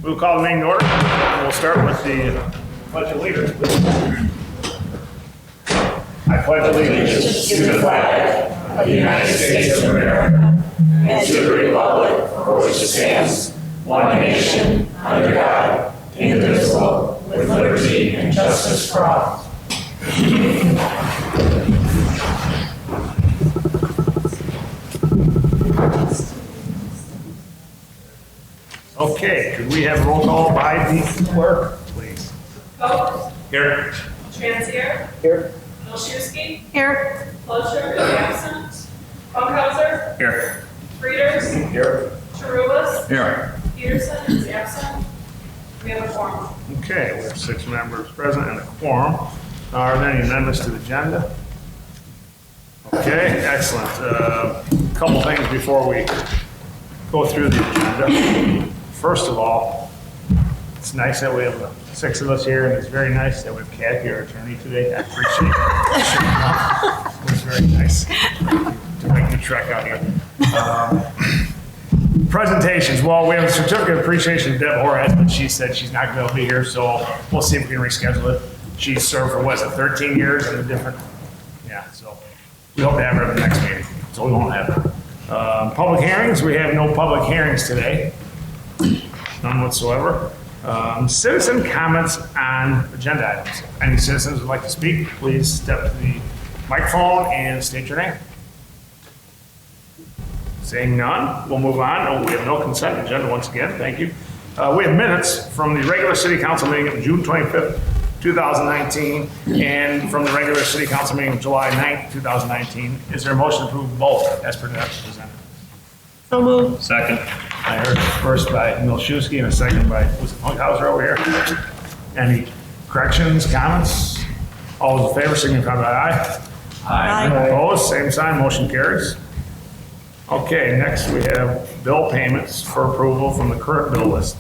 We'll call the meeting to order. We'll start with the Pledge of Allegiance, please. I pledge allegiance to the flag of the United States of America and to the republic for which it stands, one nation, under God, indivisible, with liberty and justice for all. Okay, could we have roll call by the clerk, please? Coe. Here. Transier. Here. Milszewski. Here. Flusher is absent. Funkhauser. Here. Frieders. Here. Charulis. Here. Peterson is absent. We have a quorum. Okay, we have 6 members present and a quorum. Are there any amendments to the agenda? Okay, excellent. Couple things before we go through the agenda. First of all, it's nice that we have 6 of us here, and it's very nice that we have Kathy, our attorney, today. I appreciate it. It was very nice to make the trek out here. Presentations. Well, we have a certificate of appreciation to Deb Horace, but she said she's not going to be here, so we'll see if we can reschedule it. She served for, 13 years in a different, so we hope to have her at the next meeting, so we won't have her. Public hearings, we have no public hearings today, none whatsoever. Citizen comments on agenda items. Any citizens would like to speak, please step to the microphone and state your name. Seeing none, we'll move on. Oh, we have no consent agenda once again, thank you. We have minutes from the regular city council meeting of June 25th, 2019, and from the regular city council meeting of July 9th, 2019. Is there a motion to approve both as presented? So moved. Second. I heard first by Milszewski and a second by, was it Funkhauser over here? Any corrections, comments? All those in favor signify by aye. Aye. Opposed, same sign, motion carries. Okay, next we have bill payments for approval from the current bill list.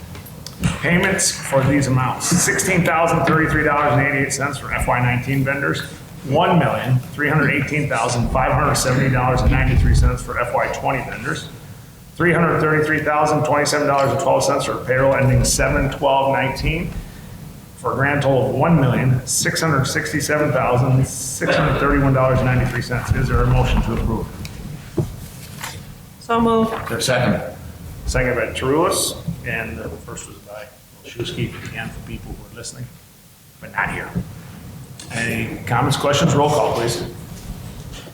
Payments for these amounts: $16,033.88 for FY19 vendors, $1,318,570.93 for FY20 vendors, $333,027.12 for payroll ending 7/12/19, for a grand total of $1,667,631.93. Is there a motion to approve? So moved. There's second. Second by Charulis, and the first was by Milszewski, again for people who are listening, but not here. Any comments, questions? Roll call, please.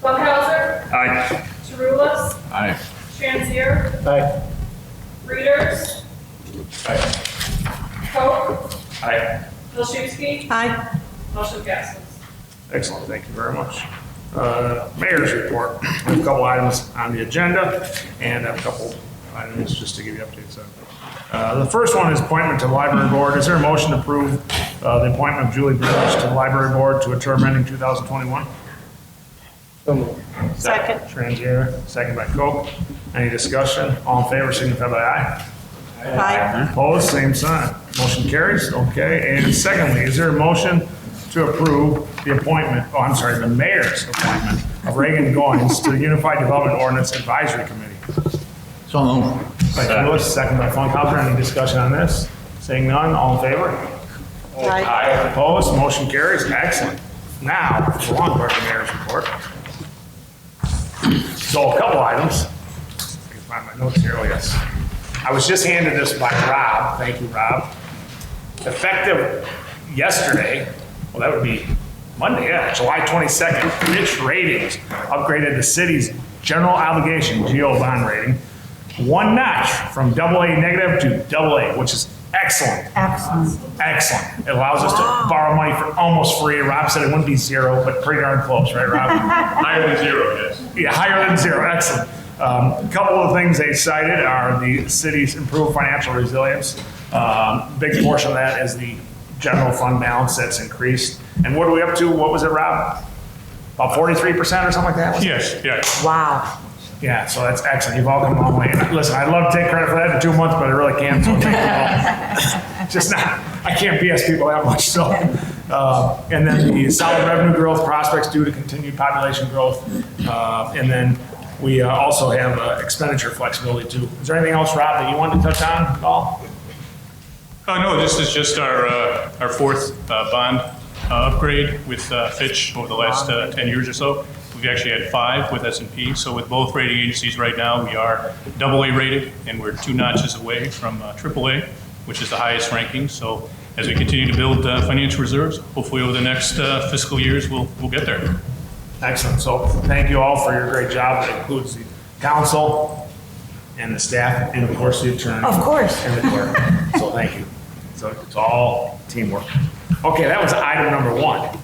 Funkhauser. Aye. Charulis. Aye. Transier. Aye. Frieders. Aye. Coe. Aye. Milszewski. Aye. Motion passes. Excellent, thank you very much. Mayor's report. We have a couple items on the agenda and a couple items just to give you updates on. The first one is appointment to the library board. Is there a motion to approve the appointment of Julie Bridge to the library board to a term ending 2021? So moved. Second. Transier, second by Coe. Any discussion? All in favor, signify by aye. Aye. Opposed, same sign. Motion carries. Okay, and secondly, is there a motion to approve the appointment, the mayor's appointment of Reagan Goins to the Unified Development Ordinance Advisory Committee? So moved. By Lewis, second by Funkhauser. Any discussion on this? Seeing none, all in favor? Aye. Opposed, motion carries. Excellent. Now, the long part of the mayor's report. So a couple items. I can find my notes here. Oh, yes. I was just handed this by Rob. Thank you, Rob. Effective yesterday, well, that would be Monday, July 22nd, Fitch Ratings upgraded the city's general obligation, GO bond rating, 1 notch from AA negative to AA, which is excellent. Excellent. Excellent. It allows us to borrow money for almost free. Rob said it wouldn't be zero, but pretty darn close, right, Rob? Higher than zero, yes. Yeah, higher than zero. Excellent. A couple of things they cited are the city's improved financial resilience. Big portion of that is the general fund balance that's increased. And what are we up to? What was it, Rob? About 43% or something like that? Yes, yes. Wow. Yeah, so that's excellent. You've all come a long way. And listen, I'd love to take credit for that in 2 months, but I really can't. So thank you all. Just not, I can't BS people that much. So, and then the solid revenue growth prospects due to continued population growth. And then we also have expenditure flexibility too. Is there anything else, Rob, that you wanted to touch on at all? Oh, no, this is just our fourth bond upgrade with Fitch over the last 10 years or so. We've actually had 5 with S&P. So with both rating agencies right now, we are AA rated, and we're 2 notches away from AAA, which is the highest ranking. So as we continue to build financial reserves, hopefully over the next fiscal years, we'll get there. Excellent. So thank you all for your great job. That includes the council and the staff and of course the attorney. Of course. And the clerk. So thank you. So it's all teamwork. Okay, that was item number 1.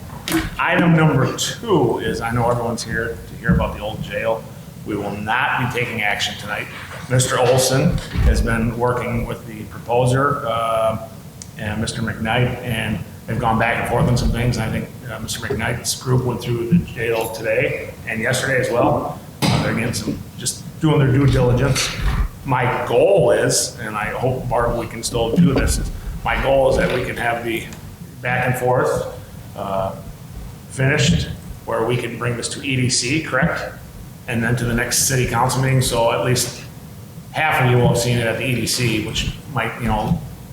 Item number 2 is, I know everyone's here to hear about the old jail. We will not be taking action tonight. Mr. Olson has been working with the proposer and Mr. McKnight, and they've gone back and forth on some things. I think Mr. McKnight's group went through the jail today and yesterday as well. They're getting just doing their due diligence. My goal is, and I hope, Bart, we can still do this, my goal is that we can have the back and forth finished, where we can bring this to EDC, correct? And then to the next city council meeting, so at least half of you will have seen it at the EDC, which might,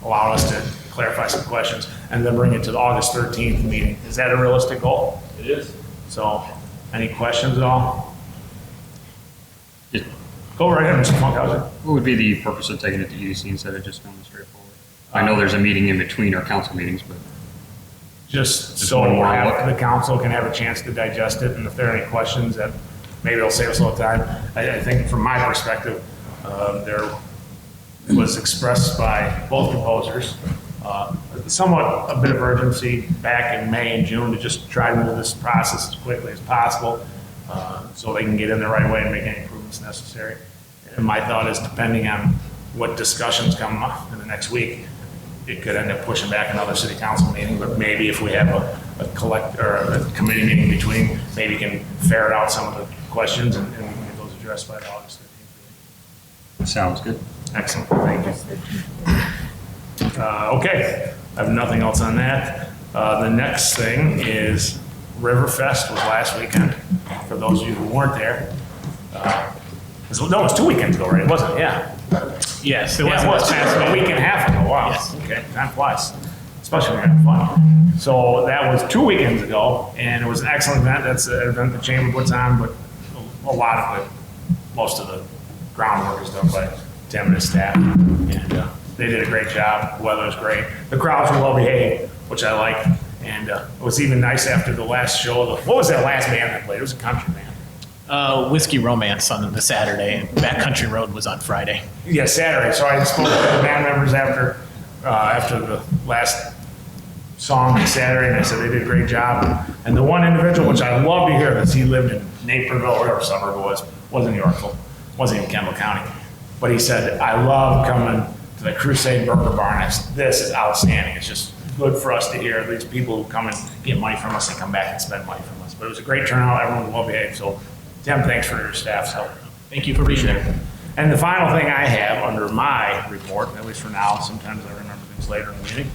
allow us to clarify some questions, and then bring it to the August 13th meeting. Is that a realistic goal? It is. So, any questions at all? Just- Go right ahead, Mr. Funkhauser. What would be the purpose of taking it to EDC instead of just going straightforward? I know there's a meeting in between our council meetings, but Just Just so one more look. the council can have a chance to digest it, and if there are any questions that maybe it'll save us a little time. I think from my perspective, there was expressed by both proposers, somewhat a bit of urgency back in May and June to just try to move this process as quickly as possible, so they can get in the right way and make any improvements necessary. And my thought is, depending on what discussions come up in the next week, it could end up pushing back another city council meeting, but maybe if we have a committee meeting between, maybe can ferret out some of the questions and we can get those addressed by the August 13th. sounds good. Excellent, thank you. Okay, I have nothing else on that. The next thing is Riverfest was last weekend, for those of you who weren't there. It was 2 weekends ago, right? It wasn't, yeah. Yes, it Yeah, was. it was a week and a half ago, wow. Yes. Okay, time flies, especially when you're having fun. So that was 2 weekends ago, and it was an excellent event. That's an event the chamber puts on, but a lot of it, most of the groundwork is done by Tim and his staff, and they did a great job. The weather was great. The crowds were well behaved, which I liked, and it was even nice after the last show. What was that last band that played? It was a country band. Whiskey Romance on the Saturday, and Backcountry Road was on Friday. Yeah, Saturday. So I spoke to the band members after the last song on Saturday, and I said they did a great job. And the one individual, which I love to hear, because he lived in Naperville, or whatever suburb it wasn't Yorkville, wasn't even Kendall County. But he said, I love coming to the Crusade Burger Barn. This is outstanding. It's just good for us to hear these people who come and get money from us and come back and spend money from us. But it was a great turnout. Everyone was well behaved. So, Tim, thanks for your staff's help. Thank you for being there. And the final thing I have under my report, at least for now, sometimes I remember things later in the meeting,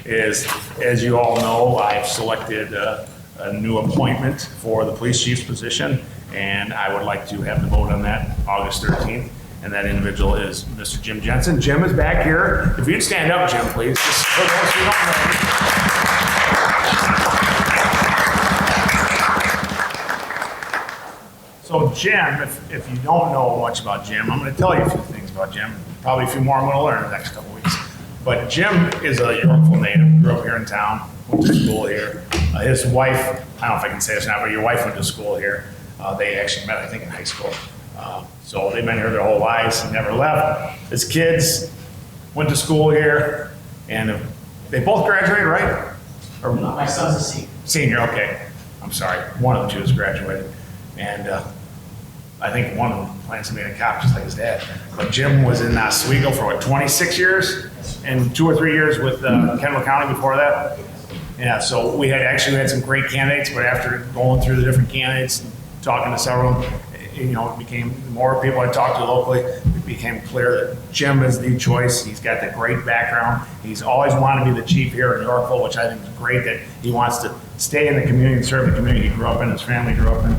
is, as you all know, I've selected a new appointment for the police chief's position, and I would like to have the vote on that August 13th. And that individual is Mr. Jim Jensen. Jim is back here. If you'd stand up, Jim, please. Just for those who don't know. So Jim, if you don't know much about Jim, I'm going to tell you a few things about Jim. Probably a few more I'm going to learn in the next couple weeks. But Jim is a Yorkville native. Grew up here in town. Went to school here. His wife, I don't know if I can say this now, but your wife went to school here. They actually met, I think, in high school. So they've been here their whole lives, never left. His kids went to school here, and they both graduated, right? Or My son's a senior. senior, okay. I'm sorry, one of the two has graduated. And I think one of them plans to be a cop, just like his dad. But Jim was in Oswego for 26 years? And 2 or 3 years with Kendall County before that? Yeah, so we had some great candidates, but after going through the different candidates, and talking to several, it became, the more people I talked to locally, it became clear that Jim is the choice. He's got the great background. He's always wanted to be the chief here in Yorkville, which I think is great, that he wants to stay in the community and serve the community he grew up in, his family grew up in.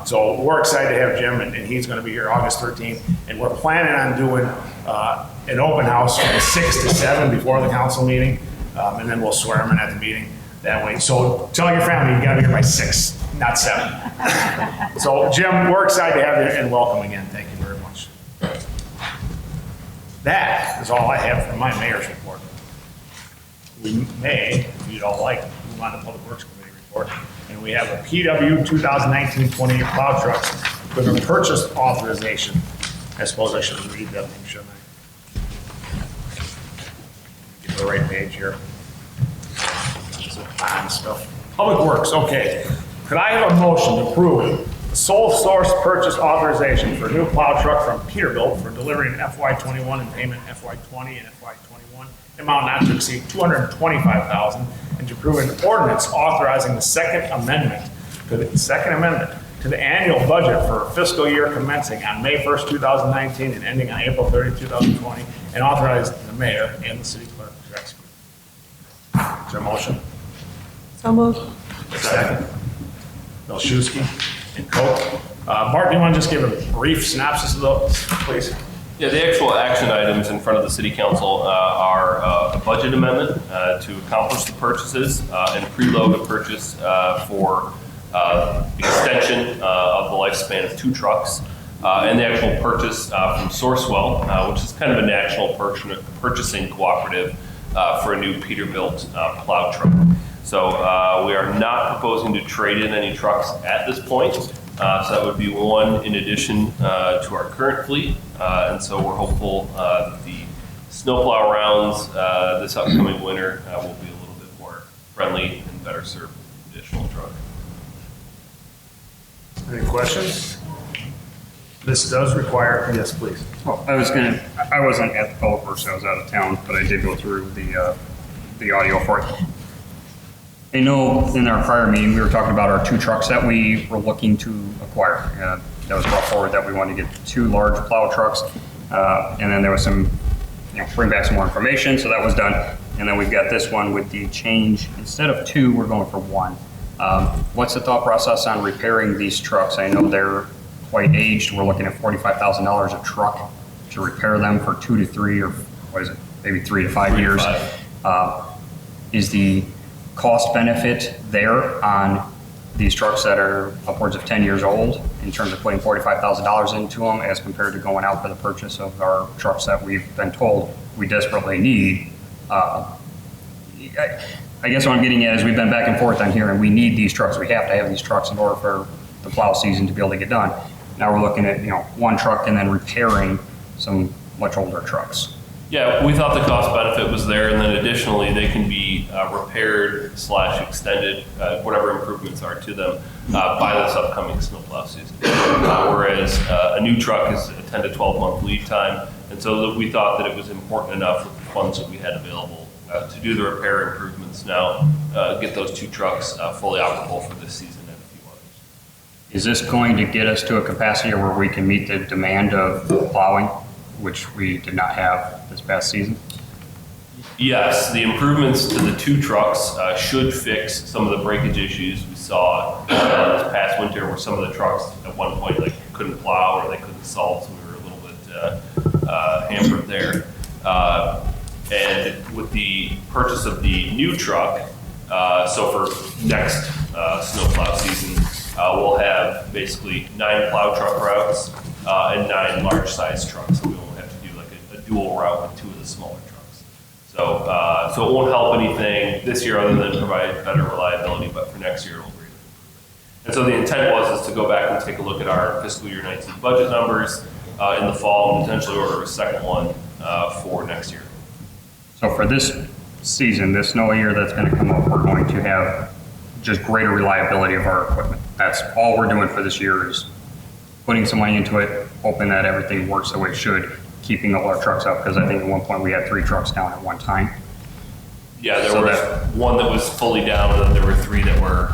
So we're excited to have Jim, and he's going to be here August 13th. And we're planning on doing an open house from 6 to 7 before the council meeting, and then we'll swear them in at the meeting that way. So tell your family you gotta be here by 6, not 7. So Jim, we're excited to have you and welcome again. Thank you very much. That is all I have for my mayor's report. We may, if you'd all like, move on to Public Works Committee report. And we have a PW 2019-28 plow trucks with a purchase authorization. I suppose I should read that thing, shouldn't I? Get the right page here. Some fine stuff. Public Works, okay. Could I have a motion to approve the sole source purchase authorization for a new plow truck from Peterbilt for delivery in FY21 and payment in FY20 and FY21, amount not to exceed $225,000, and to approve an ordinance authorizing the second amendment to the annual budget for fiscal year commencing on May 1st, 2019 and ending on April 30th, 2020, and authorize the mayor and the city clerk to execute. Is there a motion? So moved. Second. Melchewski and Coe. Bart, do you want to just give a brief synopsis of those, please? Yeah, the actual action items in front of the city council are a budget amendment to accomplish the purchases and preload a purchase for the extension of the lifespan of 2 trucks and the actual purchase from Sourcewell, which is kind of a national purchasing cooperative for a new Peterbilt plow truck. So we are not proposing to trade in any trucks at this point. So that would be one in addition to our current fleet. And so we're hopeful that the snowplow rounds this upcoming winter will be a little bit more friendly and better served with an additional truck. Any questions? This does require, yes, please. Well, I wasn't at the Public Works, I was out of town, but I did go through the audio for it. I know in our prior meeting, we were talking about our 2 trucks that we were looking to acquire. That was brought forward that we wanted to get 2 large plow trucks. And then there was some, bring back some more information, so that was done. And then we've got this one with the change. Instead of 2, we're going for 1. What's the thought process on repairing these trucks? I know they're quite aged. We're looking at $45,000 a truck to repair them for 2 to 3, or what is it, maybe 3 to 5 years. Is the cost benefit there on these trucks that are upwards of 10 years old in terms of putting $45,000 into them as compared to going out for the purchase of our trucks that we've been told we desperately need? I guess what I'm getting at is we've been back and forth on here, and we need these trucks. We have to have these trucks in order for the plow season to be able to get done. Now we're looking at 1 truck and then repairing some much older trucks. Yeah, we thought the cost benefit was there, and then additionally, they can be repaired / extended, whatever improvements are to them, by this upcoming snowplow season. Whereas a new truck is a 10 to 12 month lead time, and so we thought that it was important enough with the funds that we had available to do the repair improvements now, get those 2 trucks fully operable for this season and a few others. Is this going to get us to a capacity where we can meet the demand of plowing, which we did not have this past season? Yes, the improvements to the 2 trucks should fix some of the breakage issues we saw this past winter, where some of the trucks at one point couldn't plow or they couldn't salt, so we were a little bit hampered there. And with the purchase of the new truck, so for next snowplow season, we'll have basically 9 plow truck routes and 9 large size trucks. So we won't have to do a dual route with 2 of the smaller trucks. So, so it won't help anything this year other than provide better reliability, but for next year it will be. And so the intent was to go back and take a look at our fiscal year 19 budget numbers in the fall and potentially order a second one for next year. So for this season, this snow year that's going to come up, we're going to have just greater reliability of our equipment. That's all we're doing for this year, is putting some money into it, hoping that everything works the way it should, keeping all our trucks up, because I think at one point we had 3 trucks down at one time. Yeah, there was one that was fully down, and then there were 3 that were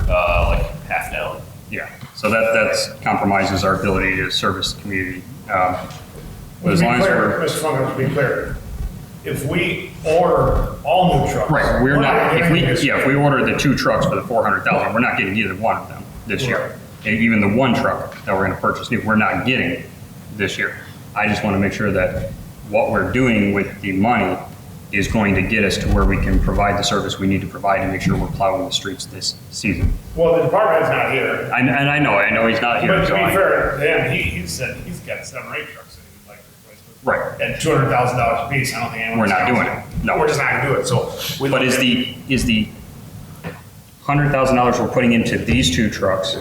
half down. Yeah, so that compromises our ability to service the community. But as long as we're Mr. Fung, to be clear, if we order all new trucks. right, we're not. If we getting if we order the 2 trucks for the $400,000, we're not getting either one of them this year. And even the 1 truck that we're going to purchase new, we're not getting this year. I just want to make sure that what we're doing with the money is going to get us to where we can provide the service we need to provide to make sure we're plowing the streets this season. Well, the department head's not here. And I know he's not here. But to so be I- fair, then he said he's got 7 or 8 trucks that he'd like to replace with. Right. And $200,000 a piece, I don't think anyone's. We're not doing it. No. We're just not gonna do it, so. we But looked is the $100,000 we're putting into these 2 trucks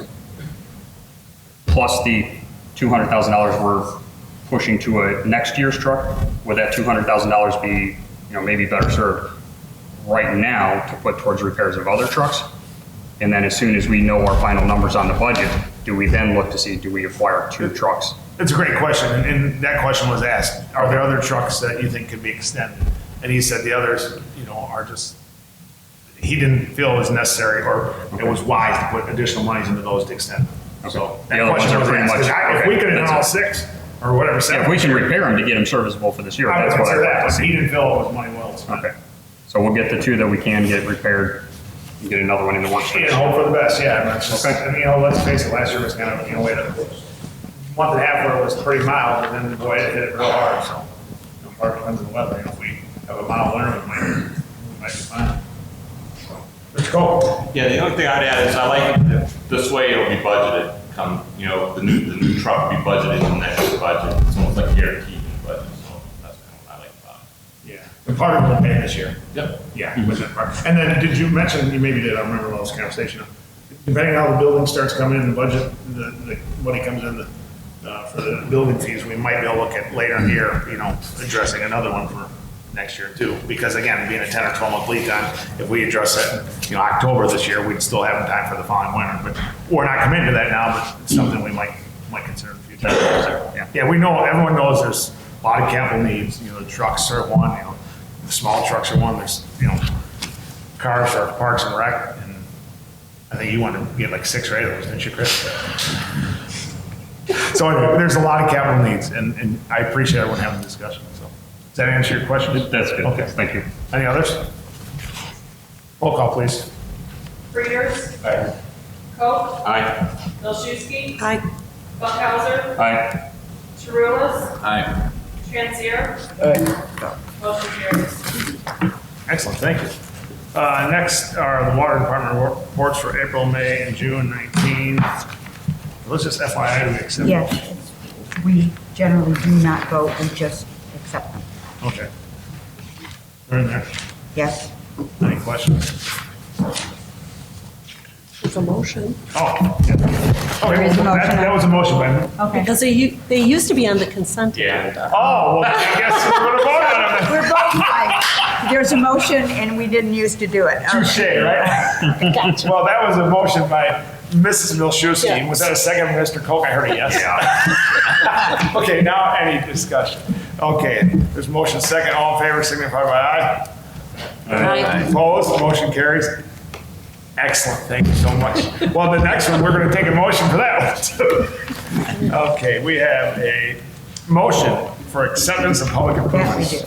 plus the $200,000 we're pushing to a next year's truck, would that $200,000 be, maybe better served right now to put towards repairs of other trucks? And then as soon as we know our final numbers on the budget, do we then look to see, do we acquire 2 trucks? It's a great question, and that question was asked, are there other trucks that you think could be extended? And he said the others, are just, he didn't feel it was necessary or it was wise to put additional monies into those to extend them. So The that other ones question are was pretty asked, 'cause much- if we okay, could have done all that's 6 or whatever, Yeah, 7. if we can repair them to get them serviceable for this year, I would that's what consider I'd that, like to but he see. didn't feel it was money well spent. Okay, so we'll get the 2 that we can get repaired and get another one in the works. Hope for the best, yeah, and it's just, Okay. let's face it, last year was kind of, wait a month and a half where it was pretty mild, and then boy, it hit it real hard, so. Part depends on the weather, if we have a mild winter, we might be fine. So, let's go. Yeah, the only thing I'd add is I like it that this way it'll be budgeted, come, the new truck will be budgeted in the next budget. It's almost like guaranteed in the budget, so that's kind of what I like about it. Yeah, and part of it will pay this year. Yep. Yeah, with that part. And then, did you mention, you maybe did, I remember when this conversation, depending on how the building starts coming in, the budget, the money comes in for the building fees, we might be able to look at later in the year, addressing another one for next year too. Because again, being a 10 or 12 month lead time, if we address that in, October this year, we'd still have time for the following winter. But we're not committed to that now, but it's something we might consider in the future. Yeah, we know, everyone knows there's a lot of capital needs, the trucks are one, the small trucks are one, there's, cars for parks and rec, and I think you wanted to get like 6 or 8 of those, didn't you, Chris? So anyway, there's a lot of capital needs, and I appreciate everyone having the discussion, so. Does that answer your question? That's good. Okay. Thank you. Any others? Roll call, please. Readers. Aye. Coe. Aye. Milczewski. Aye. Bunkhauser. Aye. Chirulis. Aye. Transier. Motion carries. Excellent, thank you. Next are the water department reports for April, May, and June 19. Let's just FYI, do we accept? Yes, we generally do not vote, we just accept them. Okay. They're in there. Yes? Any questions? It's a motion. Oh, yeah. Okay, There is a well, motion. that was a motion by me. Okay. Because they used to be on the consent agenda. Oh, well, I guess we're gonna vote on them. We're voting by, there's a motion and we didn't used to do it. Touche, right? Gotcha. Well, that was a motion by Mrs. Milczewski. Yeah. Was that a second from Mr. Koch? I heard a yes. Okay, now any discussion? Okay, there's motion second. All in favor, signify by aye. Aye. Opposed, motion carries. Excellent, thank you so much. Well, the next one, we're gonna take a motion for that one too. Okay, we have a motion for acceptance of public Yes, improvements. we do.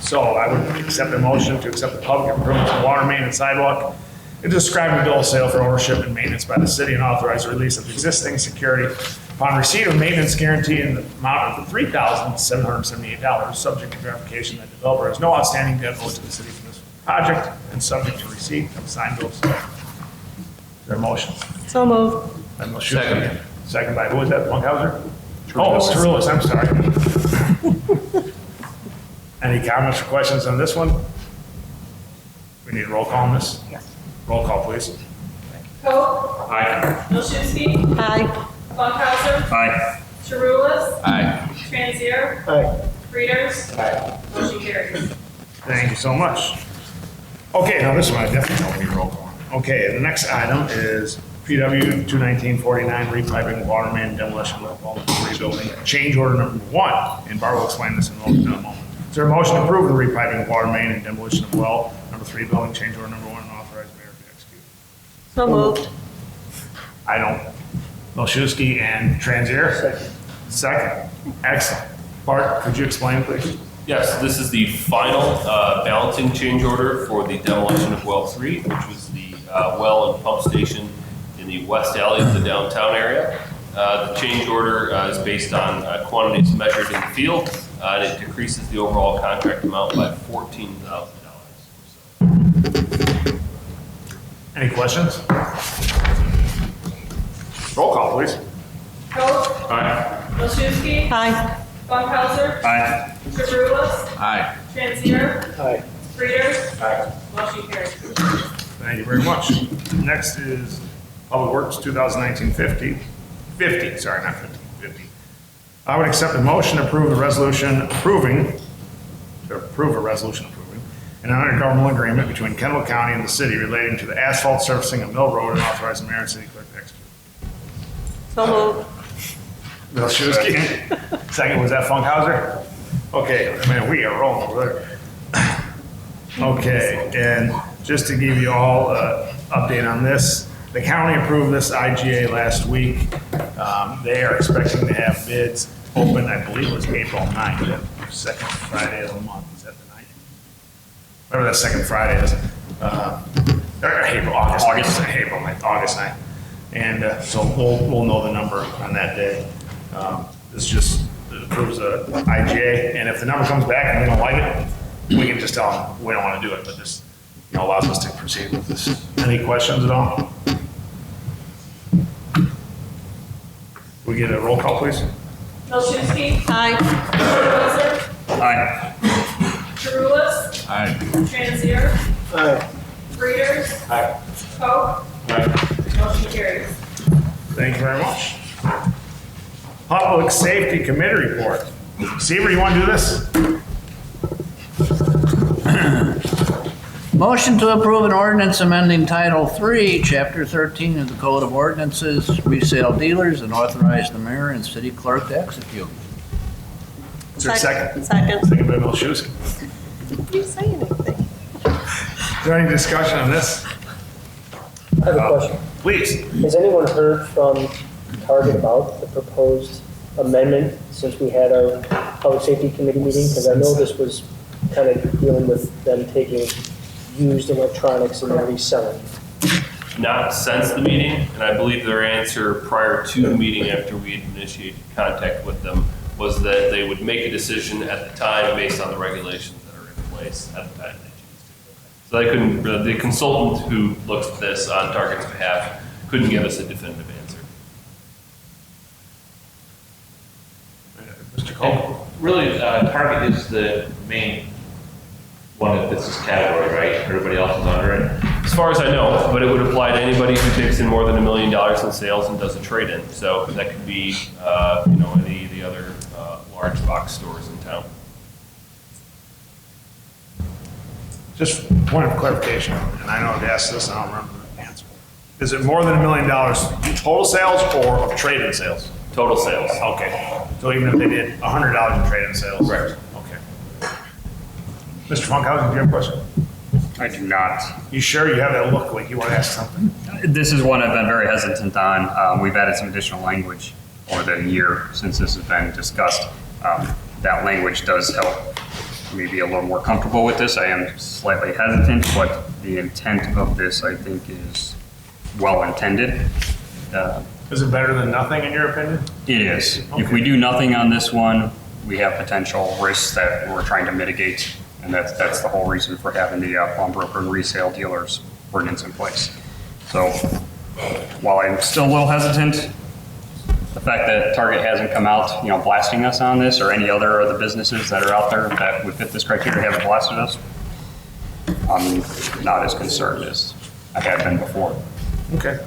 So I would accept the motion to accept the public improvements of water main and sidewalk and describe the bill of sale for ownership and maintenance by the city and authorize the release of existing security upon receipt of maintenance guarantee in the amount of $3,778, subject to verification that the developer has no outstanding debt owed to the city for this project and subject to receipt of signed bill of sale. Is there a motion? So moved. By Milczewski. Second by, who was that, Bunkhauser? Oh, it's Cirulis, I'm sorry. Any comments or questions on this one? We need a roll call on this? Yes. Roll call, please. Coe. Aye. Milczewski. Aye. Bunkhauser. Aye. Chirulis. Aye. Transier. Aye. Readers. Motion carries. Thank you so much. Okay, now this one I definitely don't need a roll call on. Okay, the next item is PW 21949, repiping water main demolition of all three building, change order number 1, and Barbara will explain this in a moment. Is there a motion to approve the repiping of water main and demolition of well number 3 building, change order number 1, and authorize mayor to execute? So moved. I don't. Milczewski and Transier? Second. Excellent. Bart, could you explain, please? Yes, this is the final balancing change order for the demolition of well 3, which was the well and pump station in the west alley of the downtown area. The change order is based on quantities measured in the field and it decreases the overall contract amount by $14,000. Any questions? Roll call, please. Coe. Aye. Bilshuski. Aye. Funkhauser. Aye. Jerulus. Aye. Transier. Aye. Frieders. Aye. Motion carries. Thank you very much. Next is Public Works 2019-50. 50, sorry, not 50, 50. I would accept a motion to approve a resolution approving an intergovernmental agreement between Kendall County and the city relating to the asphalt surfacing of Mill Road and authorize the mayor and city clerk to execute. So moved. Bilshuski. Second, was that Funkhauser? Okay, man, we are rolling over there. Okay, and just to give you all an update on this, the county approved this IGA last week. They are expecting to have bids open, I believe it was April 9th, that second Friday of the month. Is that the 9th? Whatever that second Friday is. Or April, August 9th. And so we'll know the number on that day. This just approves a IGA, and if the number comes back and we don't like it, we can just tell them we don't want to do it, but this allows us to proceed with this. Any questions at all? We get a roll call, please? Bilshuski. Aye. Funkhauser. Aye. Jerulus. Aye. Transier. Aye. Frieders. Aye. Coe. Motion carries. Thank you very much. Public Safety Committee report. Seaver, you want to do this? Motion to approve an ordinance amending Title III, Chapter 13 of the Code of Ordinances, resale dealers, and authorize the mayor and city clerk to execute. Is there a second? Second. Second by Bilshuski. Did you say anything? Is there any discussion on this? I have a question. Please. Has anyone heard from Target about the proposed amendment since we had our Public Safety Committee meeting? Because I know this was kind of dealing with them taking used electronics and then reselling. Not since the meeting, and I believe their answer prior to the meeting after we had initiated contact with them was that they would make a decision at the time based on the regulations that are in place at the time they choose to. So they couldn't, the consultant who looks at this on Target's behalf couldn't give us a definitive answer. Mr. Cole? Really, Target is the main one that fits this category, right? Everybody else is under it. As far as I know, but it would apply to anybody who takes in more than $1 million in sales and does a trade-in. So that could be, any of the other large box stores in town. Just point of clarification, and I know I've asked this, and I don't remember the answer. Is it more than $1 million total sales or of trade-in sales? Total sales. Okay, so even if they did $100 in trade-in sales? Correct. Okay. Mr. Funkhauser, do you have a question? I do not. You sure you have that look like you want to ask something? This is one I've been very hesitant on. We've added some additional language over the year since this has been discussed. That language does help me be a little more comfortable with this. I am slightly hesitant, but the intent of this, I think, is well intended. Is it better than nothing in your opinion? It is. If we do nothing on this one, we have potential risks that we're trying to mitigate, and that's the whole reason for having the pawnbroker and resale dealers ordinance in place. So while I'm still a little hesitant, the fact that Target hasn't come out, blasting us on this, or any other of the businesses that are out there that would fit this criteria haven't blasted us, I'm not as concerned as I have been before. Okay.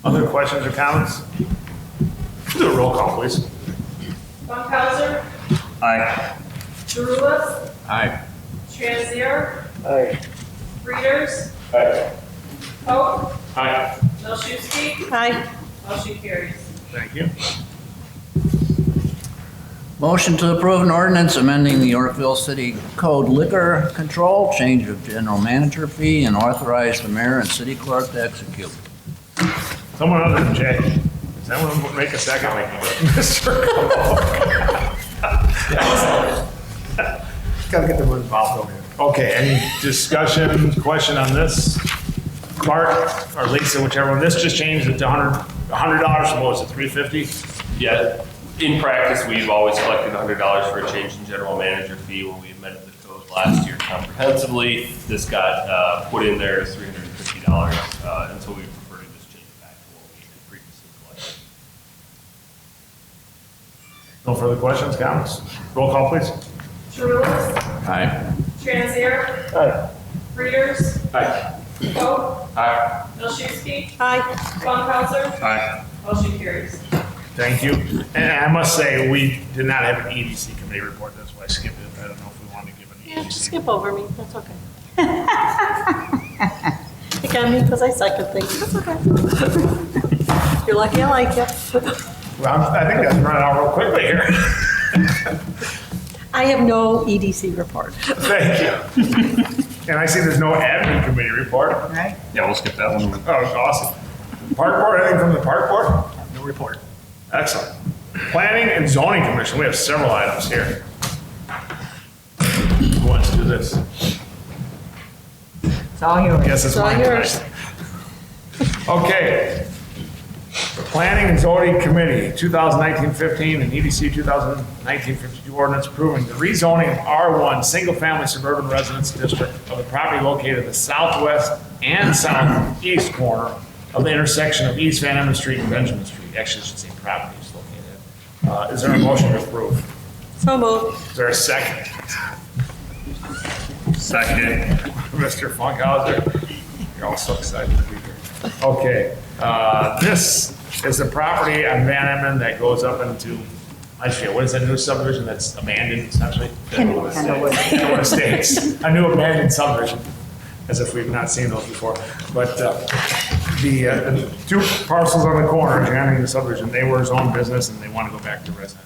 Other questions or comments? Do a roll call, please. Funkhauser. Aye. Jerulus. Aye. Transier. Aye. Frieders. Aye. Coe. Aye. Bilshuski. Aye. Motion carries. Thank you. Motion to approve an ordinance amending the Yorkville City Code liquor control, change of general manager fee, and authorize the mayor and city clerk to execute. Someone other than Jay. Does that one make a second? Mr. Gotta get the word involved over here. Okay, any discussion, question on this? Clark or Lisa, whichever one. This just changed it to $100 from what was it, $350? Yeah, In practice, we've always collected $100 for a change in general manager fee when we amended the code last year comprehensively. This got put in there as $350, and so we prefer to just change it back to what we had previously collected. No further questions, comments? Roll call, please. Truist, Aye. Transier, Aye. Readers, Aye. Vogt, Aye. Milczewski, Aye. Funkhauser, Aye. motion carries. Thank you. And I must say, we did not have an EDC committee report, that's why I skipped it. I don't know if we wanted to give an Yeah, just EDC. skip over me, that's okay. Pick on me because I second things, that's okay. You're lucky I like you. Well, I think that's running out real quickly here. I have no EDC report. Thank you. And I see there's no admin committee report. Right? Yeah, we'll skip that one. Oh, awesome. Park board, anything from the park board? No report. Excellent. Planning and zoning commission, we have several items here. Who wants to do this? It's all yours. Guess it's It's all mine yours. tonight. Okay. Planning and zoning committee, 2019-15 and EDC 2019-52 ordinance approving the rezoning of R1 single-family suburban residence district of the property located at the southwest and southeast corner of the intersection of East Van Emmon Street and Benjamin Street. Actually, I should say property is located. Is there a motion to approve? So moved. Is there a second? Second. Mr. Funkhauser, you're all so excited to be here. Okay, this is the property on Van Emmon that goes up into, I forget, what is that new subdivision that's abandoned essentially? Kendallwood. Kendallwood Estates, a new abandoned subdivision, as if we've not seen those before. But the two parcels on the corner adjoining the subdivision, they were zoned business and they want to go back to residential.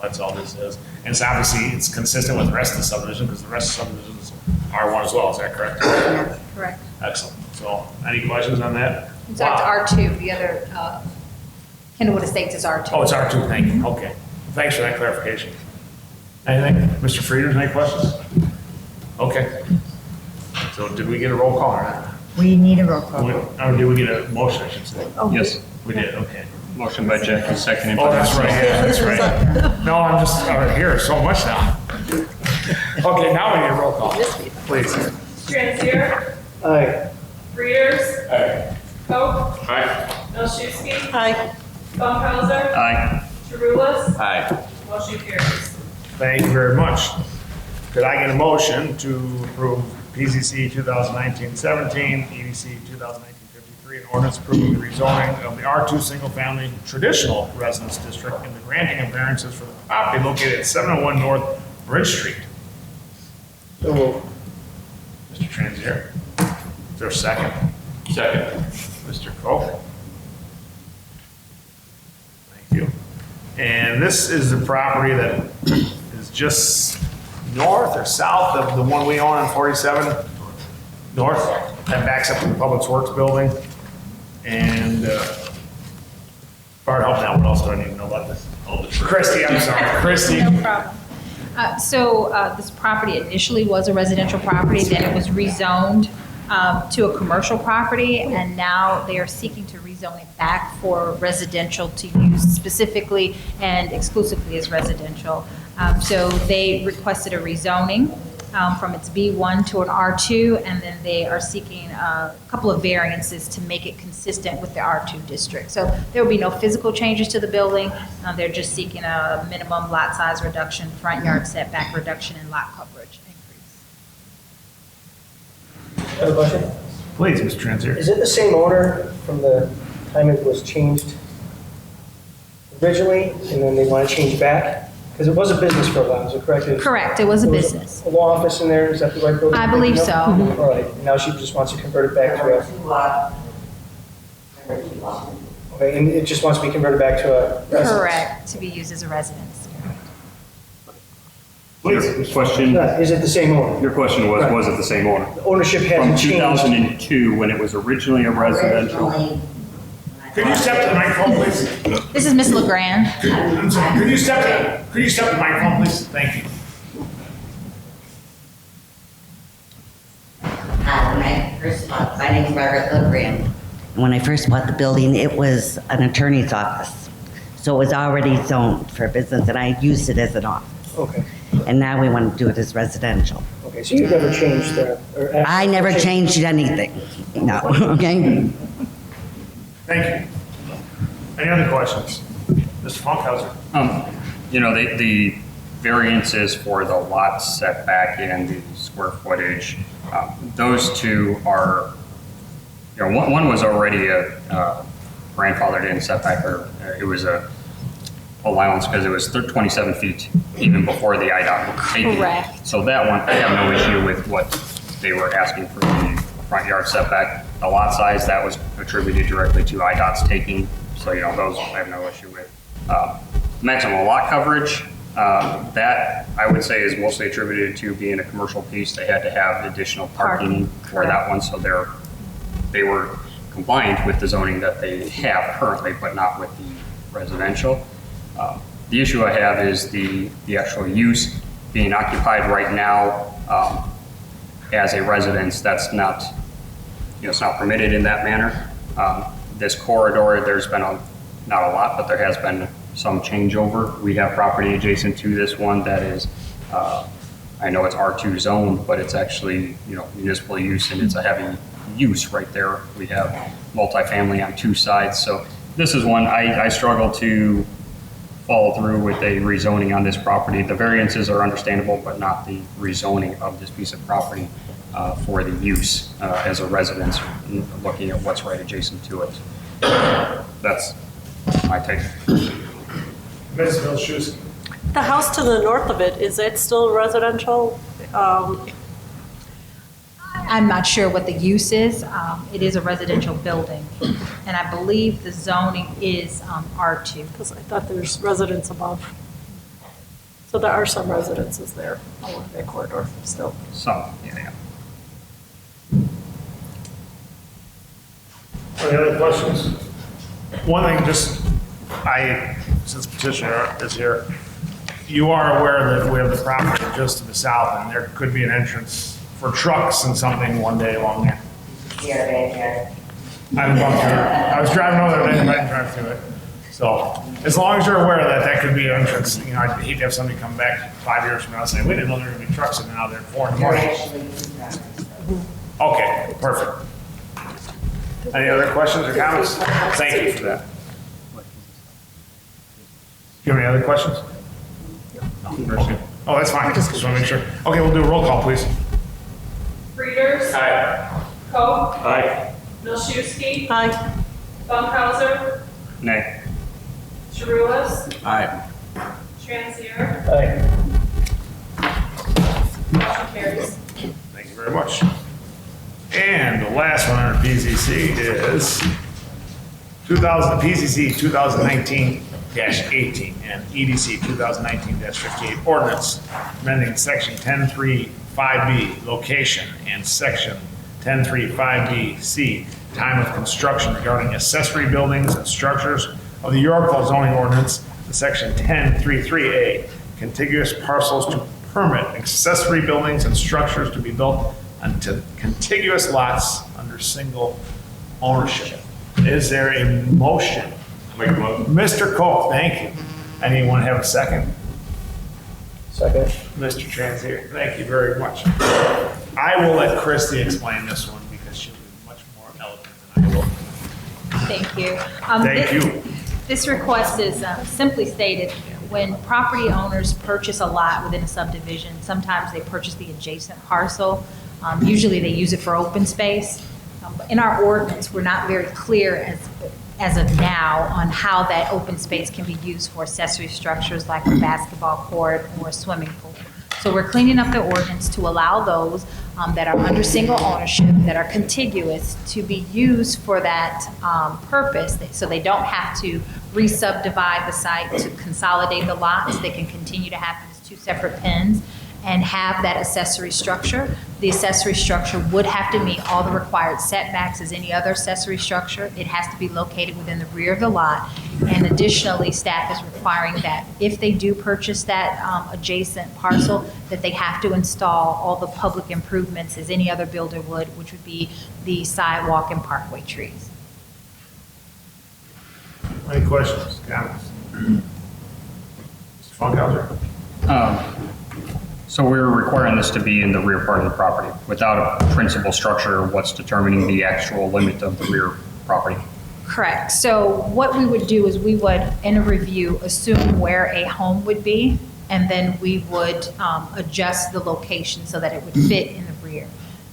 That's all this is. And it's obviously, it's consistent with the rest of the subdivision because the rest of the subdivision is R1 as well, is that correct? Yeah. Correct. Excellent. So, any questions on that? In fact, Wow. R2, the other, Kendallwood Estates is R2. Oh, it's R2, thank you, okay. Thanks for that clarification. Anything? Mr. Frieders, any questions? Okay. So did we get a roll call or not? We need a roll call. Or did we get a motion, I should say? Oh, Yes. We did, okay. Motion by Jackie, seconded Oh, by that's right, yeah, that's right. No, I'm just, here so much now. Okay, now we need a roll call, please. Transier, Aye. Readers, Aye. Vogt, Aye. Milczewski, Aye. Funkhauser, Aye. Truist, Aye. motion carries. Thank you very much. Could I get a motion to approve PZC 2019-17, EDC 2019-53, and ordinance approving the rezoning of the R2 single-family traditional residence district and the granting of variances for the property located at 701 North Bridge Street? So moved. Mr. Transier, is there a second? Second. Mr. Koch? Thank you. And this is the property that is just north or south of the one we own on 47? North, that backs up to the Public Works building. And, Bart, help me out, what else do I need to know about this? Christie, I'm sorry, Christie. No problem. So this property initially was a residential property, then it was rezoned to a commercial property, and now they are seeking to rezone it back for residential to use specifically and exclusively as residential. So they requested a rezoning from its B1 to an R2, and then they are seeking a couple of variances to make it consistent with the R2 district. So there will be no physical changes to the building. They're just seeking a minimum lot size reduction, front yard setback reduction, and lot coverage increase. I have a question. Please, Mr. Transier. Is it the same owner from the time it was changed originally, and then they want to change back? Because it was a business for a while, is it correct? Correct, it was a business. A law office in there, is that the right building? I believe so. All right, and now she just wants to convert it back to a, okay, and it just wants to be converted back to a residence? Correct, to be used as a residence. Your question, Yeah, is it the same owner? your question was it the same owner? The ownership From hasn't changed. 2002, when it was originally a residential. Could you step to the microphone, please? This is Ms. LeGrand. I'm sorry, could you step to the microphone, please? Thank you. When I first bought, my name is Margaret LeGrand. When I first bought the building, it was an attorney's office. So it was already zoned for business, and I used it as an office. Okay, And now we want to do it as residential. okay, so you've never changed that? I never changed anything, no, okay? Thank you. Any other questions? Mr. Funkhauser? You know, the variances for the lot setback and the square footage, those two are, you know, one was already a grandfathered in setback, or it was a allowance because it was 27 feet even before the IDOT was taken. Correct. So that one, I have no issue with what they were asking for the front yard setback. The lot size, that was attributed directly to IDOT's taking, so, you know, those I have no issue with. Maximum lot coverage, that I would say is mostly attributed to being a commercial piece. They had to have additional parking for that one, so they were compliant with the zoning that they have currently, but not with the residential. The issue I have is the actual use being occupied right now as a residence. That's not, you know, it's not permitted in that manner. This corridor, there's been not a lot, but there has been some changeover. We have property adjacent to this one that is, I know it's R2 zone, but it's actually, you know, municipal use, and it's a heavy use right there. We have multifamily on two sides. So this is one I struggle to follow through with a rezoning on this property. The variances are understandable, but not the rezoning of this piece of property for the use as a residence, looking at what's right adjacent to it. That's my take. Ms. Vilshewski? The house to the north of it, is that still residential? I'm not sure what the use is. It is a residential building, and I believe the zoning is R2. Because I thought there's residents above. So there are some residences there along that corridor still. Some, yeah. Any other questions? One thing, since petitioner is here, you are aware that we have the property just to the south, and there could be an entrance for trucks and something one day along there. Here. I haven't gone through it. I was driving over there today, I didn't drive through it. So, as long as you're aware of that, that could be an entrance. You know, I'd hate to have somebody come back 5 years from now and say, we didn't know there were gonna be trucks in and out there at 4 in the morning. Okay, perfect. Any other questions or comments? Thank you for that. Do you have any other questions? Okay. Oh, that's fine. Just want to make sure. Okay, we'll do a roll call, please. Readers. Aye. Coe. Aye. Milszewski. Hi. Funkhauser. Nay. Charulis. Aye. Transier. Motion carries. Thank you very much. And the last one under PZC is PZC 2019-18 and EDC 2019-58 ordinance amending section 10.3.5B location and section 10.3.5B-C time of construction regarding accessory buildings and structures of the Yorkville zoning ordinance and section 10.3.3A contiguous parcels to permit accessory buildings and structures to be built onto contiguous lots under single ownership. Is there a motion? Make a motion. Mr. Koch, thank you. Anyone have a second? Second. Mr. Transier, thank you very much. I will let Christie explain this one because she'll be much more eloquent than I will. Thank you. Thank you. This request is simply stated, when property owners purchase a lot within a subdivision, sometimes they purchase the adjacent parcel. Usually they use it for open space. But in our ordinance, we're not very clear as of now on how that open space can be used for accessory structures like a basketball court or a swimming pool. So we're cleaning up the ordinance to allow those that are under single ownership, that are contiguous, to be used for that purpose, so they don't have to re-subdivide the site to consolidate the lots. They can continue to have these two separate pins and have that accessory structure. The accessory structure would have to meet all the required setbacks as any other accessory structure. It has to be located within the rear of the lot. And additionally, staff is requiring that if they do purchase that adjacent parcel, that they have to install all the public improvements as any other builder would, which would be the sidewalk and parkway trees. Any questions, comments? Mr. Funkhauser? So we're requiring this to be in the rear part of the property without a principal structure, what's determining the actual limit of the rear property? Correct. So what we would do is we would, in a review, assume where a home would be, and then we would adjust the location so that it would fit in the rear.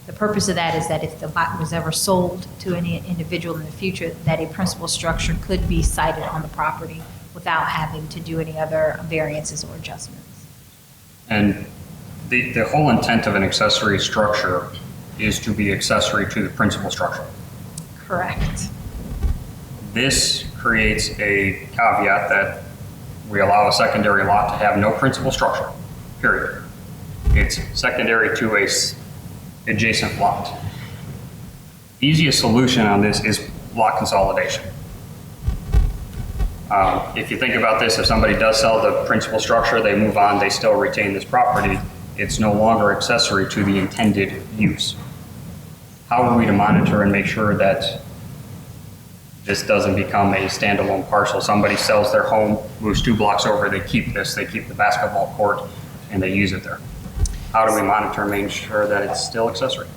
The purpose of that is that if the lot was ever sold to any individual in the future, that a principal structure could be sited on the property without having to do any other variances or adjustments. And the whole intent of an accessory structure is to be accessory to the principal structure. Correct. This creates a caveat that we allow a secondary lot to have no principal structure, period. It's secondary to a adjacent lot. Easiest solution on this is lot consolidation. If you think about this, if somebody does sell the principal structure, they move on, they still retain this property, it's no longer accessory to the intended use. How are we to monitor and make sure that this doesn't become a standalone parcel? Somebody sells their home, moves 2 blocks over, they keep this, they keep the basketball court, and they use it there. How do we monitor and make sure that it's still accessory?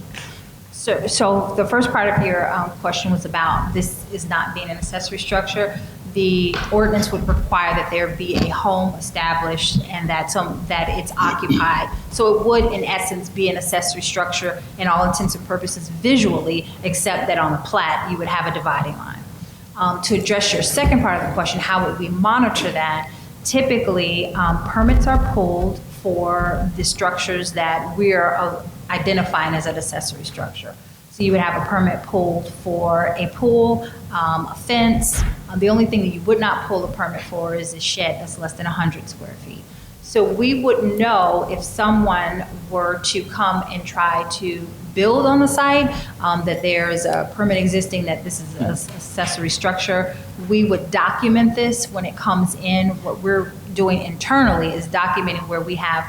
So the first part of your question was about this is not being an accessory structure. The ordinance would require that there be a home established and that it's occupied. So it would, in essence, be an accessory structure in all intents and purposes visually, except that on the plat, you would have a dividing line. To address your second part of the question, how would we monitor that? Typically, permits are pulled for the structures that we are identifying as an accessory structure. So you would have a permit pulled for a pool, a fence. The only thing that you would not pull a permit for is a shed that's less than 100 square feet. So we wouldn't know if someone were to come and try to build on the site, that there's a permit existing that this is an accessory structure. We would document this when it comes in. What we're doing internally is documenting where we have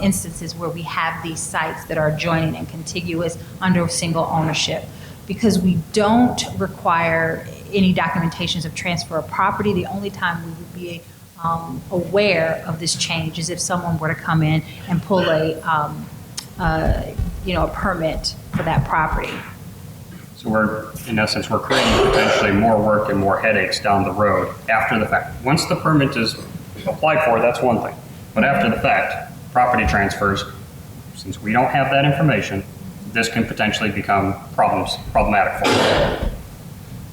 instances where we have these sites that are adjoining and contiguous under single ownership. Because we don't require any documentations of transfer of property, the only time we would be aware of this change is if someone were to come in and pull a permit for that property. So we're, in essence, we're creating potentially more work and more headaches down the road after the fact. Once the permit is applied for, that's one thing. But after the fact, property transfers, since we don't have that information, this can potentially become problematic for us.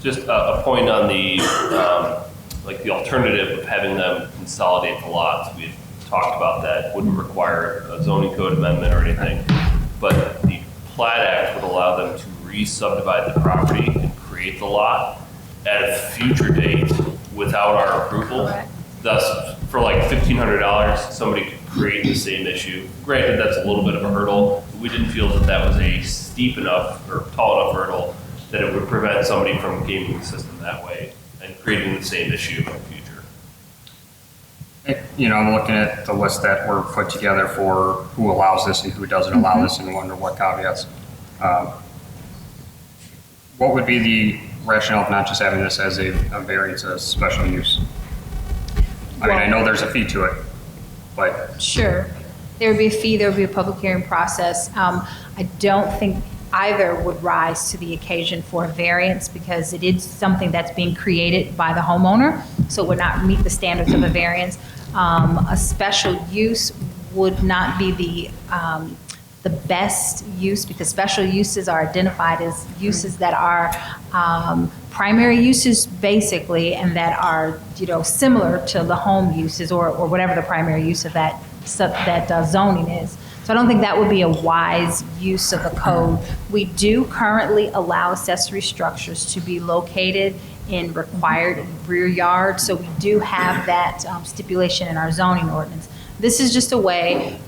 Just a point on the, like the alternative of having them consolidate the lots. We had talked about that, wouldn't require a zoning code amendment or anything, but the Plat Act would allow them to re-subdivide the property and create the lot at a future date without our approval. Correct. Thus, for like $1,500, somebody could create the same issue. Granted, that's a little bit of a hurdle. We didn't feel that that was a steep enough or tall enough hurdle that it would prevent somebody from gaming the system that way and creating the same issue in the future. You know, I'm looking at the list that were put together for who allows this and who doesn't allow this and wonder what caveats. What would be the rationale of not just having this as a variance, as special use? I mean, I know there's a fee to it, but. Sure. There would be a fee, there would be a public hearing process. I don't think either would rise to the occasion for a variance because it is something that's being created by the homeowner, so it would not meet the standards of a variance. A special use would not be the best use because special uses are identified as uses that are primary uses basically and that are similar to the home uses or whatever the primary use of that zoning is. So I don't think that would be a wise use of the code. We do currently allow accessory structures to be located in required rear yards, so we do have that stipulation in our zoning ordinance. This is just a way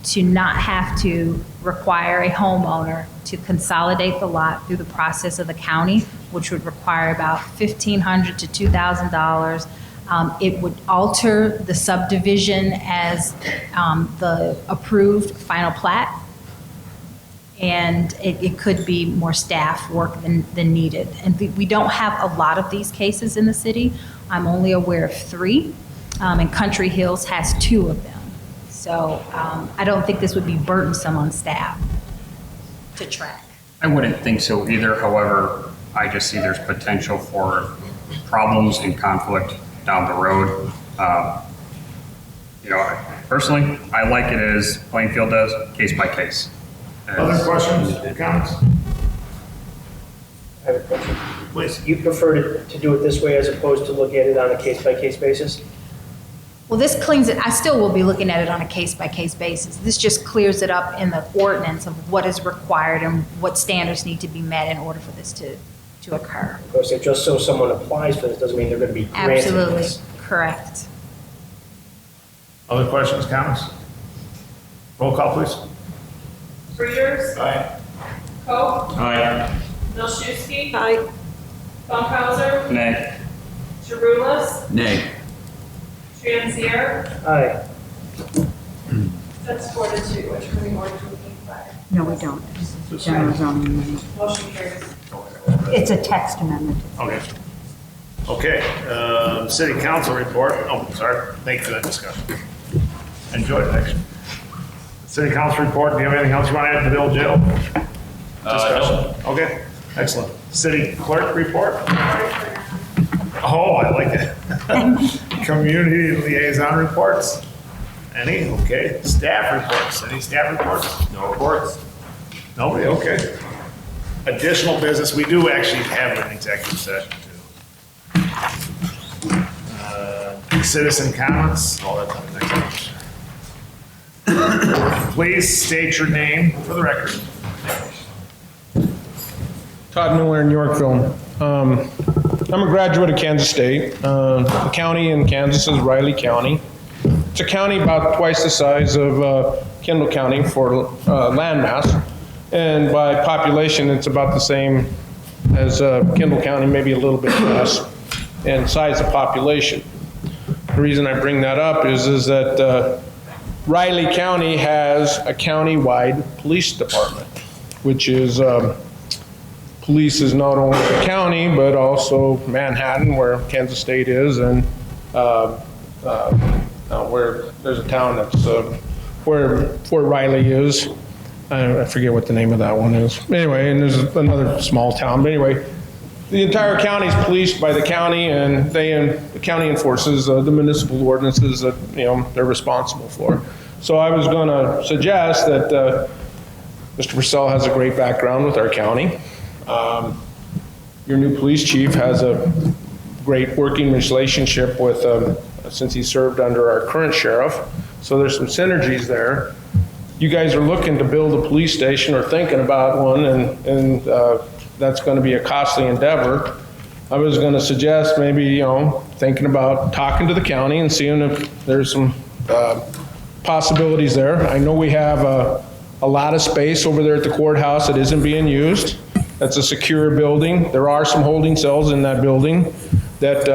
to not have to require a homeowner to consolidate the lot through the process of the county, which would require about $1,500 to $2,000. It would alter the subdivision as the approved final plat. and it could be more staff work than needed. And we don't have a lot of these cases in the city. I'm only aware of 3, and Country Hills has 2 of them. So I don't think this would be burdensome on staff to track. I wouldn't think so either. However, I just see there's potential for problems and conflict down the road. Personally, I like it as Plainfield does, case by case. Other questions, comments? I have a question. Please. You prefer to do it this way as opposed to look at it on a case-by-case basis? Well, this cleans it, I still will be looking at it on a case-by-case basis. This just clears it up in the ordinance of what is required and what standards need to be met in order for this to occur. Of course, just so someone applies for this doesn't mean they're going to be granted Absolutely, this. correct. Other questions, comments? Roll call, please. Breeders. Aye. Coe. Aye. Milszewski. Aye. Funkhauser. Nay. Chiroulas. Nay. Transier. Aye. That's 4-2, which we more to fire. No, we don't. This is a general zoning amendment. Motion carries. It's a text amendment. Okay. Okay, city council report. Oh, sorry. Thank you for that discussion. Enjoy it, actually. City council report. Do you have anything else you want to add to the old jail discussion? Okay, excellent. City clerk report. Oh, I like it. Community liaison reports. Any? Okay. Staff reports. Any staff reports? No reports. Nobody? Okay. Additional business. We do actually have an executive session too. Citizen comments. All that type of thing. Please state your name for the record. Todd Miller in Yorkville. I'm a graduate of Kansas State. The county in Kansas is Riley County. It's a county about twice the size of Kendall County for land mass. And by population, it's about the same as Kendall County, maybe a little bit less in size of population. The reason I bring that up is that Riley County has a county-wide police department, which is police is not only the county, but also Manhattan, where Kansas State is, and where there's a town that's where Fort Riley is. I forget what the name of that one is. Anyway, and there's another small town. But anyway, the entire county is policed by the county, and the county enforces the municipal ordinances that they're responsible for. So I was going to suggest that Mr. Purcell has a great background with our county. Your new police chief has a great working relationship with, since he served under our current sheriff. So there's some synergies there. You guys are looking to build a police station or thinking about one, and that's going to be a costly endeavor. I was going to suggest maybe, thinking about talking to the county and seeing if there's some possibilities there. I know we have a lot of space over there at the courthouse that isn't being used. That's a secure building. There are some holding cells in that building that,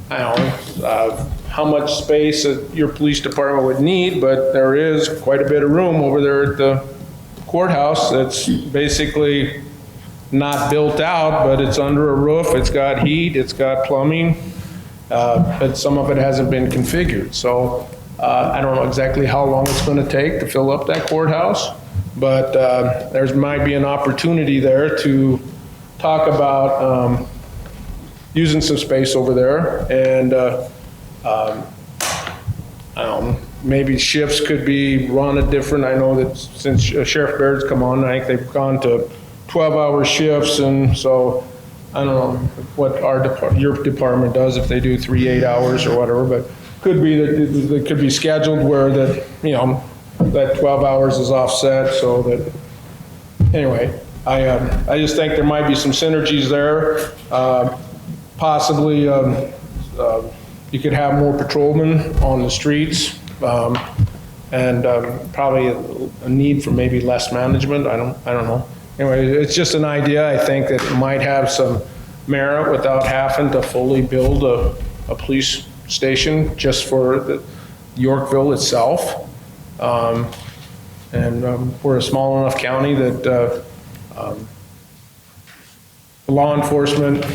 I don't know how much space your police department would need, but there is quite a bit of room over there at the courthouse that's basically not built out, but it's under a roof, it's got heat, it's got plumbing, but some of it hasn't been configured. So I don't know exactly how long it's going to take to fill up that courthouse, but there might be an opportunity there to talk about using some space over there, and maybe shifts could be run at different. I know that since Sheriff Baird's come on, I think they've gone to 12-hour shifts, and so I don't know what your department does, if they do 3 8-hours or whatever, but could be that they could be scheduled where that that 12 hours is offset, so that anyway, I just think there might be some synergies there. Possibly you could have more patrolmen on the streets, and probably a need for maybe less management. I don't know. Anyway, it's just an idea. I think that might have some merit without having to fully build a police station just for Yorkville itself. And we're a small enough county that law enforcement,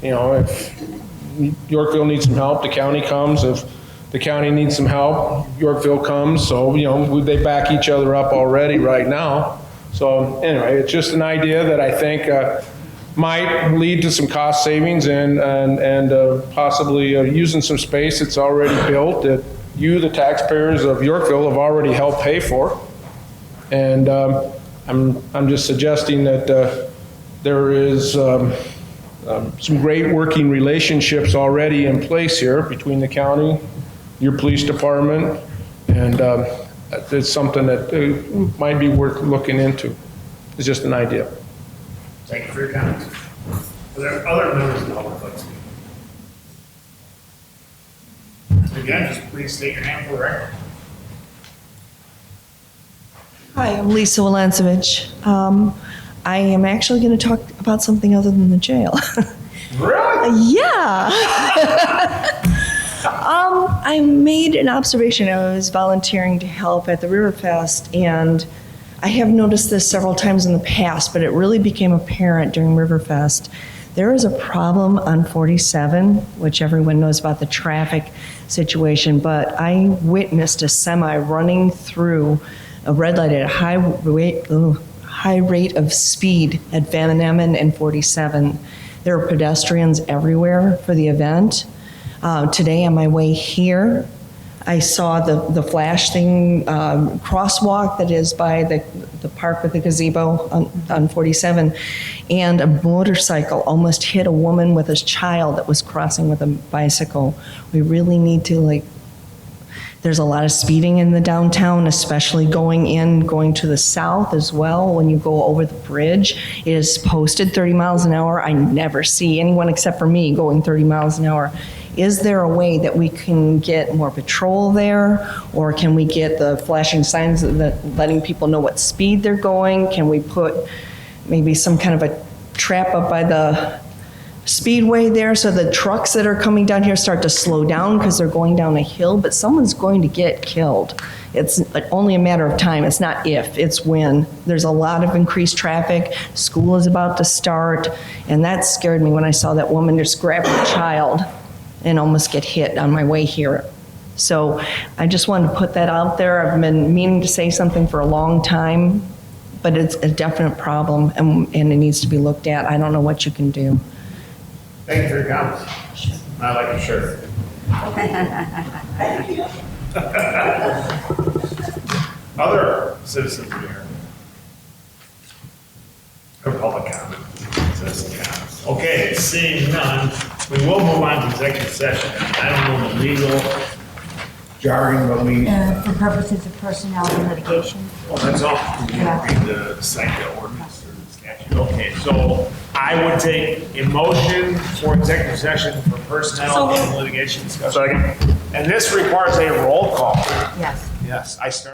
if Yorkville needs some help, the county comes. If the county needs some help, Yorkville comes. So, they back each other up already right now. So anyway, it's just an idea that I think might lead to some cost savings and possibly using some space that's already built that you, the taxpayers of Yorkville, have already helped pay for. And I'm just suggesting that there is some great working relationships already in place here between the county, your police department, and it's something that might be worth looking into. It's just an idea. Thank you for your comments. Are there other members of the public like to speak? Again, just please state your name for the record. Hi, I'm Lisa Walancevich. I am actually going to talk about something other than the jail. Really? Yeah. I made an observation. I was volunteering to help at the Riverfest, and I have noticed this several times in the past, but it really became apparent during Riverfest. There is a problem on 47, which everyone knows about the traffic situation, but I witnessed a semi running through a red light at a high rate of speed at Van Emmen and 47. There were pedestrians everywhere for the event. Today on my way here, I saw the flash thing, crosswalk that is by the park with the gazebo on 47, and a motorcycle almost hit a woman with a child that was crossing with a bicycle. We really need to, there's a lot of speeding in the downtown, especially going to the south as well. When you go over the bridge, it is posted 30 miles an hour. I never see anyone except for me going 30 miles an hour. Is there a way that we can get more patrol there? Or can we get the flashing signs that letting people know what speed they're going? Can we put maybe some kind of a trap up by the speedway there so the trucks that are coming down here start to slow down because they're going down a hill, but someone's going to get killed. It's only a matter of time. It's not if, it's when. There's a lot of increased traffic. School is about to start, and that scared me when I saw that woman just grab her child and almost get hit on my way here. So I just wanted to put that out there. I've been meaning to say something for a long time, but it's a definite problem and it needs to be looked at. I don't know what you can do. Thank you for your comments. I like your shirt. Thank you. Other citizens here? Or public comment? Citizen comments. Okay, seeing none, we will move on to executive session. I don't know the legal jargon, but we. For purposes of personnel and litigation. Well, that's all. We Yeah. read the cite the ordinance or the statute. Okay, so I would take a motion for executive session for personnel and litigation discussion. And this requires a roll call. Yes. Yes, I start.